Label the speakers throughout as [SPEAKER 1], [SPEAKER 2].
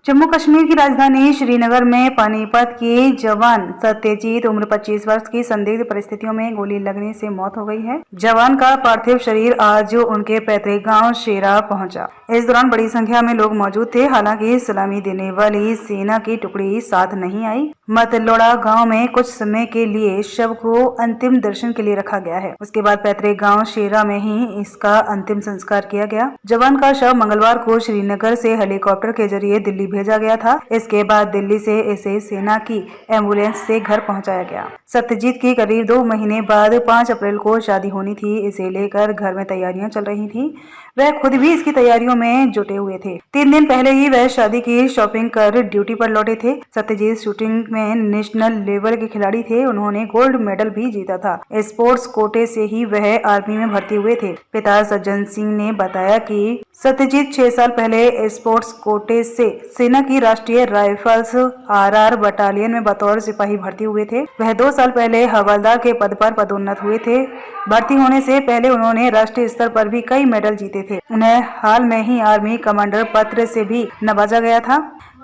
[SPEAKER 1] जम्मू कश्मीर की राजधानी श्रीनगर में पानीपत के जवान सत्यजीत उम्र 25 वर्ष की संदिग्ध परिस्थितियों में गोली लगने से मौत हो गई है। जवान का पार्थिव शरीर आज उनके पैतृक गांव शेरा पहुंचा। इस दौरान बड़ी संख्या में लोग मौजूद थे। हालांकि सलामी देने वाली सेना की टुकड़ी साथ नहीं आई। मतलोड़ा गांव में कुछ समय के लिए शव को अंतिम दर्शन के लिए रखा गया है। उसके बाद पैतृक गांव शेरा में ही इसका अंतिम संस्कार किया गया। जवान का शव मंगलवार को श्रीनगर से हेलीकॉप्टर के जरिए दिल्ली भेजा गया था। इसके बाद दिल्ली से इसे सेना की एम्बुलेंस से घर पहुंचाया गया। सत्यजीत की करीब 2 महीने बाद 5 अप्रैल को शादी होनी थी। इसे लेकर घर में तैयारियां चल रही थी। वह खुद भी इसकी तैयारियों में जुटे हुए थे। 3 दिन पहले ही वह शादी की शॉपिंग कर ड्यूटी पर लौटे थे। सत्यजीत शूटिंग में नेशनल लेवल के खिलाड़ी थे। उन्होंने गोल्ड मेडल भी जीता था। स्पोर्ट्स कोटे से ही वह आर्मी में भर्ती हुए थे। पिता सज्जन सिंह ने बताया कि सत्यजीत 6 साल पहले स्पोर्ट्स कोटे से सेना की राष्ट्रीय राइफल्स आरआर बटालियन में बतौर सिपाही भर्ती हुए थे। वह 2 साल पहले हवलदार के पद पर पदोन्नत हुए थे। भर्ती होने से पहले उन्होंने राष्ट्रीय स्तर पर भी कई मेडल जीते थे। उन्हें हाल में ही आर्मी कमांडर पत्र से भी नवाजा गया था।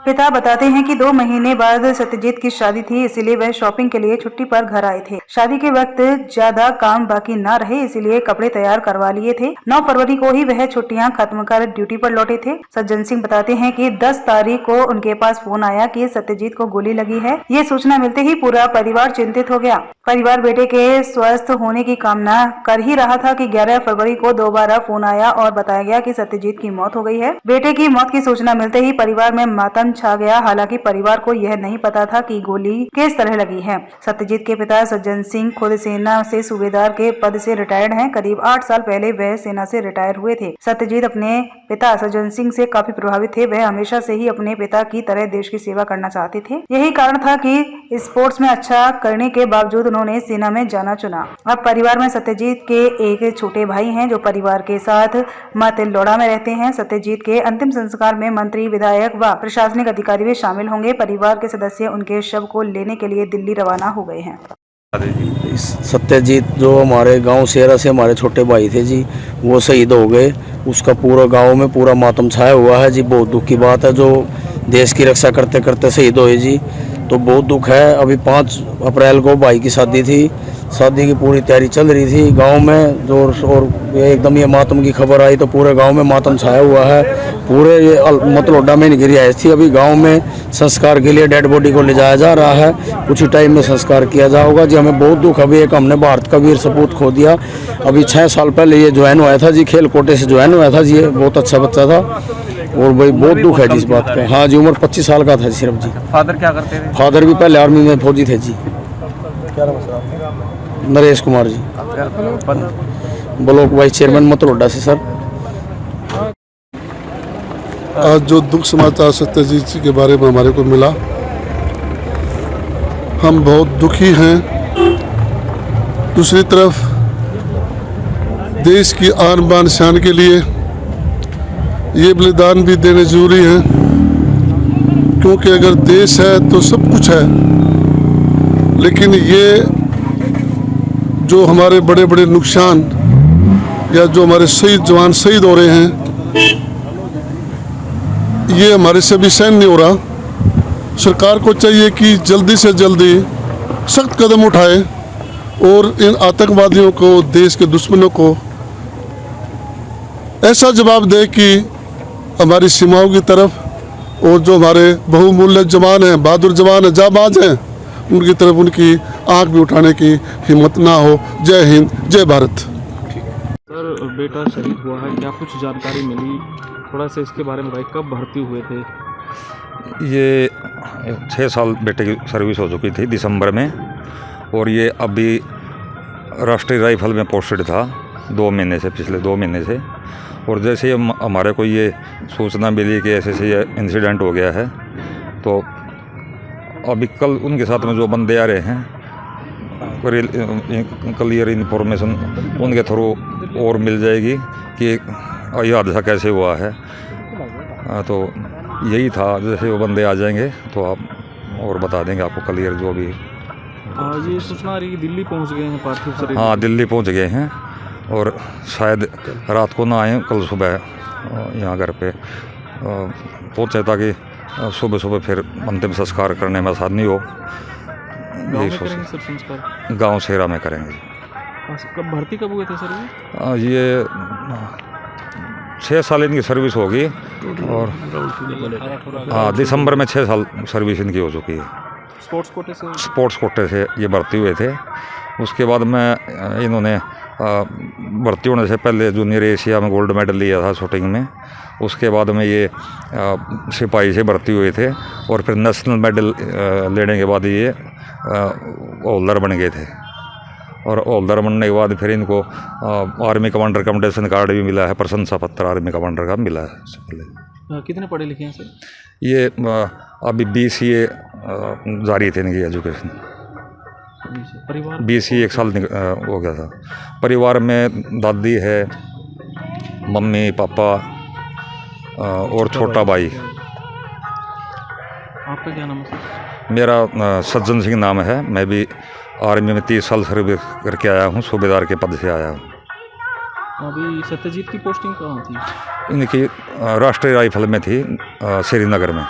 [SPEAKER 1] पिता बताते हैं कि 2 महीने बाद सत्यजीत की शादी थी, इसीलिए वह शॉपिंग के लिए छुट्टी पर घर आए थे। शादी के वक्त ज्यादा काम बाकी न रहे, इसीलिए कपड़े तैयार करवा लिए थे। 9 फरवरी को ही वह छुट्टियां खत्म कर ड्यूटी पर लौटे थे। सज्जन सिंह बताते हैं कि 10 तारीख को उनके पास फोन आया कि सत्यजीत को गोली लगी है। ये सूचना मिलते ही पूरा परिवार चिंतित हो गया। परिवार बेटे के स्वस्थ होने की कामना कर ही रहा था कि 11 फरवरी को दोबारा फोन आया और बताया गया कि सत्यजीत की मौत हो गई है। बेटे की मौत की सूचना मिलते ही परिवार में मातम छा गया। हालांकि परिवार को यह नहीं पता था कि गोली किस तरह लगी है। सत्यजीत के पिता सज्जन सिंह खुद सेना से सूबेदार के पद से रिटायर्ड हैं। करीब 8 साल पहले वह सेना से रिटायर हुए थे। सत्यजीत अपने पिता सज्जन सिंह से काफी प्रभावित थे। वह हमेशा से ही अपने पिता की तरह देश की सेवा करना चाहते थे। यही कारण था कि स्पोर्ट्स में अच्छा करने के बावजूद उन्होंने सेना में जाना चुना। अब परिवार में सत्यजीत के एक छोटे भाई हैं जो परिवार के साथ मतलोड़ा में रहते हैं। सत्यजीत के अंतिम संस्कार में मंत्री, विधायक व प्रशासनिक अधिकारी भी शामिल होंगे। परिवार के सदस्य उनके शव को लेने के लिए दिल्ली रवाना हो गए हैं।
[SPEAKER 2] सत्यजीत जो हमारे गांव शेरा से हमारे छोटे भाई थे जी, वो शहीद हो गए। उसका पूरा गांव में पूरा मातम छाया हुआ है जी। बहुत दुख की बात है, जो देश की रक्षा करते करते शहीद हुए जी, तो बहुत दुख है। अभी 5 अप्रैल को भाई की शादी थी। शादी की पूरी तैयारी चल रही थी गांव में जो, और एकदम ये मातम की खबर आई तो पूरे गांव में मातम छाया हुआ है। पूरे ये मतलोडा में इनकी रिहाइश थी। अभी गांव में संस्कार के लिए डेड बॉडी को ले जाया जा रहा है। कुछ ही टाइम में संस्कार किया जाएगा जी। हमें बहुत दुख। अभी एक हमने भारत का वीर सपूत खो दिया। अभी 6 साल पहले ये ज्वाइन हुआ था जी, खेल कोटे से ज्वाइन हुआ था जी। ये बहुत अच्छा बच्चा था और भाई बहुत दुख है जी इस बात का। हाँ जी, उम्र 25 साल का था सिर्फ जी।
[SPEAKER 3] फादर क्या करते थे?
[SPEAKER 2] फादर भी पहले आर्मी में फौजी थे जी। Naresh Kumar ji, block vice chairman Matloda से सर।
[SPEAKER 4] आज जो दुख समाचार सत्यजीत जी के बारे में हमारे को मिला, हम बहुत दुखी हैं। दूसरी तरफ देश की आन बान शान के लिए ये बलिदान भी देने जरूरी है, क्योंकि अगर देश है तो सब कुछ है। लेकिन ये जो हमारे बड़े बड़े नुकसान या जो हमारे शहीद जवान शहीद हो रहे हैं, ये हमारे से भी सहन नहीं हो रहा। सरकार को चाहिए कि जल्दी से जल्दी सख्त कदम उठाए और इन आतंकवादियों को, देश के दुश्मनों को ऐसा जवाब दे कि हमारी सीमाओं की तरफ, और जो हमारे बहुमूल्य जवान हैं, बहादुर जवान हैं, जाबाज हैं, उनकी तरफ उनकी आंख भी उठाने की हिम्मत ना हो। जय हिंद, जय भारत।
[SPEAKER 3] सर, बेटा शहीद हुआ है, क्या कुछ जानकारी मिली? थोड़ा सा इसके बारे में बताइए। कब भर्ती हुए थे?
[SPEAKER 5] ये 6 साल बेटे की सर्विस हो चुकी थी दिसंबर में, और ये अभी राष्ट्रीय राइफल में पोस्टेड था 2 महीने से, पिछले 2 महीने से। और जैसे ही हमारे को ये सूचना मिली कि ऐसे से ये इंसिडेंट हो गया है, तो अभी कल उनके साथ में जो बंदे आ रहे हैं, क्लियर इन्फॉर्मेशन उनके थ्रू और मिल जाएगी कि ये हादसा कैसे हुआ है। तो यही था, जैसे वो बंदे आ जाएंगे तो आप और बता देंगे आपको क्लियर जो भी।
[SPEAKER 3] ये सूचना आ रही है कि दिल्ली पहुंच गए हैं पार्थिव शरीर?
[SPEAKER 5] हाँ, दिल्ली पहुंच गए हैं और शायद रात को ना आए, कल सुबह यहाँ घर पे पहुँचे ताकि सुबह सुबह फिर अंतिम संस्कार करने में आसानी हो,
[SPEAKER 3] गाँव
[SPEAKER 5] यही
[SPEAKER 3] में
[SPEAKER 5] सोच
[SPEAKER 3] करेंगे सर संस्कार?
[SPEAKER 5] गाँव सेरा में करेंगे।
[SPEAKER 3] कब भर्ती कब हुए थे सर ये?
[SPEAKER 5] ये 6 साल इनकी सर्विस होगी और हाँ दिसंबर में 6 साल सर्विस इनकी हो चुकी है।
[SPEAKER 3] स्पोर्ट्स कोटे से?
[SPEAKER 5] स्पोर्ट्स कोटे से ये भर्ती हुए थे। उसके बाद में इन्होंने भर्ती होने से पहले जूनियर एशिया में गोल्ड मेडल लिया था शूटिंग में। उसके बाद में ये सिपाही से भर्ती हुए थे और फिर नेशनल मेडल लेने के बाद ये हवलदार बन गए थे। और हवलदार बनने के बाद फिर इनको आर्मी कमांडर कमेंडेशन कार्ड भी मिला है, प्रशंसा पत्र आर्मी कमांडर का मिला है इससे पहले।
[SPEAKER 3] कितने पढ़े लिखे हैं सर?
[SPEAKER 5] ये अभी BCA जारी थी इनकी एजुकेशन।
[SPEAKER 3] परिवार?
[SPEAKER 5] BCA 1 साल हो गया था। परिवार में दादी है, मम्मी पापा और छोटा भाई।
[SPEAKER 3] आपका क्या नाम है सर?
[SPEAKER 5] मेरा सज्जन सिंह नाम है। मैं भी आर्मी में 30 साल सर्विस करके आया हूँ, सूबेदार के पद से आया हूँ।
[SPEAKER 3] अभी सत्यजीत की पोस्टिंग कहाँ थी?
[SPEAKER 5] इनकी राष्ट्रीय राइफल में थी, श्रीनगर में।